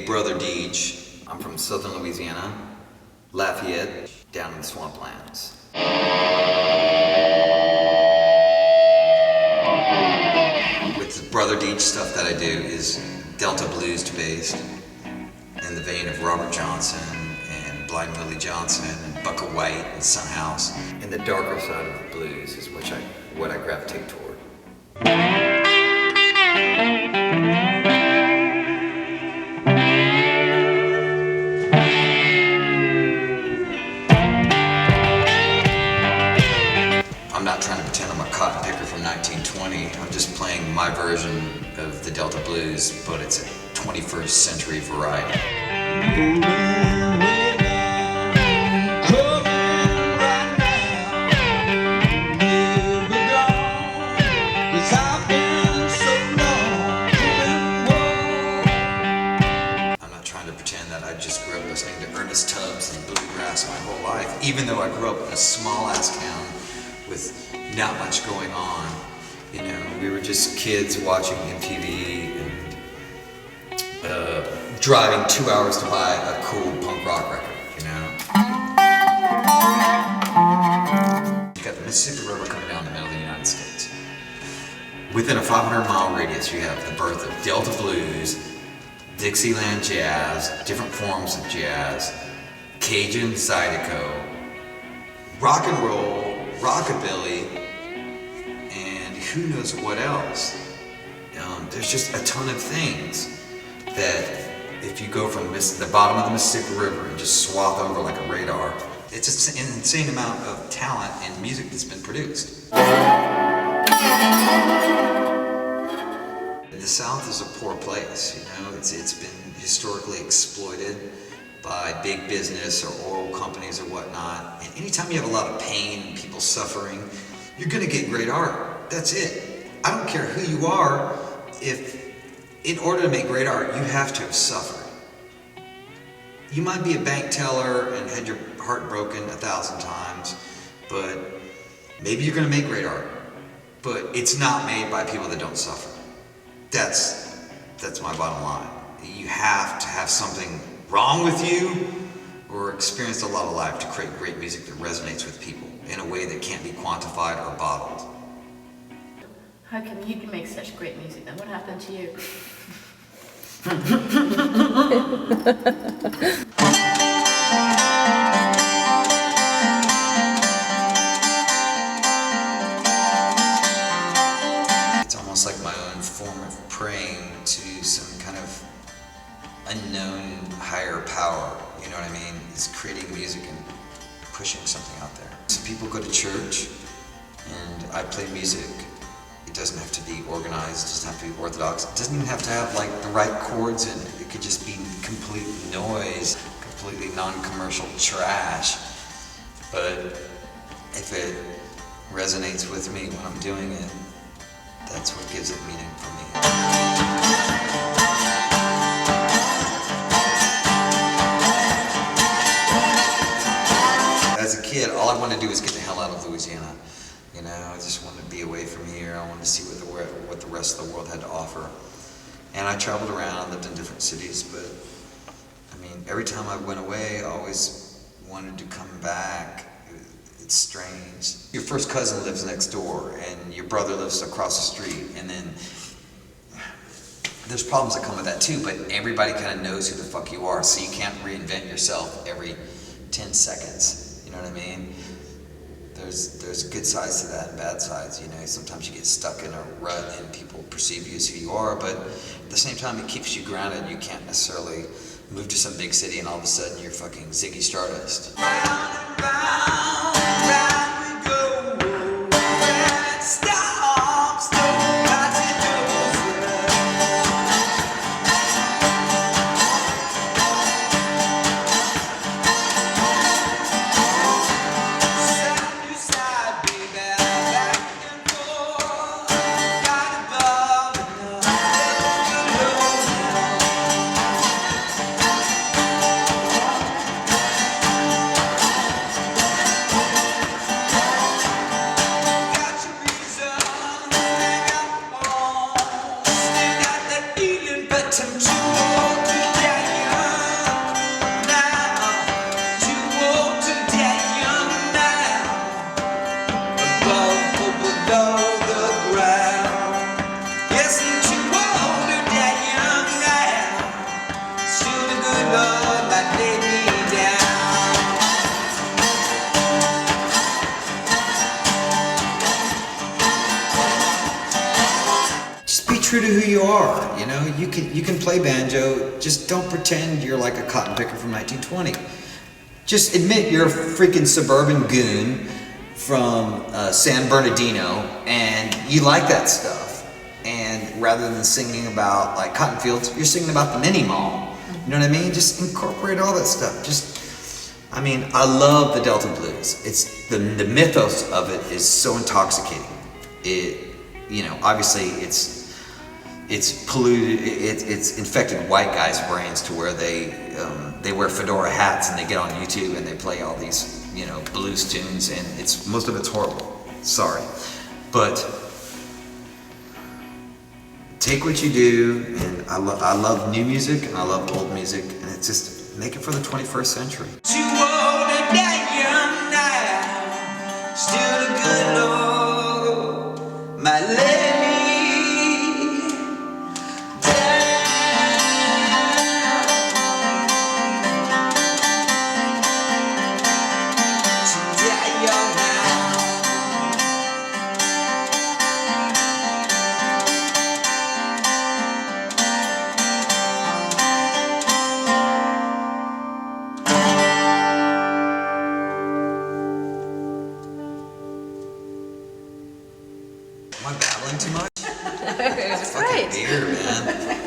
Hey, Brother Dege. I'm from southern Louisiana, Lafayette, down in the swamplands. With the Brother Dege stuff that I do is Delta blues based, in the vein of Robert Johnson and Blind Willie Johnson and Bucka White and Sunhouse. And the darker side of the blues is what I gravitate toward. I'm not trying to pretend I'm a cotton picker from 1920. I'm just playing my version of the Delta blues, but it's a 21st century variety. I'm not trying to pretend that I just grew up listening to Ernest Tubbs and bluegrass my whole life, even though I grew up in a small-ass town with not much going on. You know, we were just kids watching MTV and driving 2 hours to buy a cool punk rock record, you know? You got the Mississippi River coming down the middle of the United States. Within a 500-mile radius, you have the birth of Delta blues, Dixieland jazz, different forms of jazz, Cajun Zydeco, rock and roll, rockabilly, and who knows what else. There's just a ton of things that if you go from the bottom of the Mississippi River and just swath over like a radar, it's an insane amount of talent and music that's been produced. The South is a poor place, you know. It's been historically exploited by big business or oil companies or whatnot. And anytime you have a lot of pain and people suffering, you're gonna get great art. That's it. I don't care who you are, if in order to make great art, you have to have suffered. You might be a bank teller and had your heart broken 1,000 times, but maybe you're gonna make great art. But it's not made by people that don't suffer. That's my bottom line. You have to have something wrong with you or experienced a lot of life to create great music that resonates with people in a way that can't be quantified or bottled. How come you can make such great music then? What happened to you? It's almost like my own form of praying to some kind of unknown higher power, you know what I mean? Is creating music and pushing something out there. Some people go to church and I play music. It doesn't have to be organized, it doesn't have to be orthodox. It doesn't even have to have like the right chords in it. It could just be complete noise, completely non-commercial trash. But if it resonates with me when I'm doing it, that's what gives it meaning for me. As a kid, all I wanted to do was get the hell out of Louisiana. You know, I just wanted to be away from here. I wanted to see what the rest of the world had to offer. And I traveled around, lived in different cities, but I mean, every time I went away, I always wanted to come back. It's strange. Your first cousin lives next door, and your brother lives across the street, and then there's problems that come with that too, but everybody kind of knows who the fuck you are, so you can't reinvent yourself every 10 seconds. You know what I mean? There's good sides to that and bad sides, you know. Sometimes you get stuck in a rut and people perceive you as who you are, but at the same time it keeps you grounded. You can't necessarily move to some big city and all of a sudden you're fucking Ziggy Stardust. Round and round, round we go. Stop, true to who you are. You know, you can play banjo. Just don't pretend you're like a cotton picker from 1920. Just admit you're a freaking suburban goon from San Bernardino, and you like that stuff. And rather than singing about like cotton fields, you're singing about the mini mall. You know what I mean? Just incorporate all that stuff. I mean, I love the Delta blues. It's the mythos of it is so intoxicating. You know, obviously it's polluted. It's infected white guys' brains to where they wear fedora hats and they get on YouTube and they play all these, you know, blues tunes, and most of it's horrible. Sorry, but take what you do, and I love new music and I love old music, and it's just make it for the 21st century. Too old to die young now, still a good Lord, my lady. Am I babbling too much? It was Fucking great. beer, man.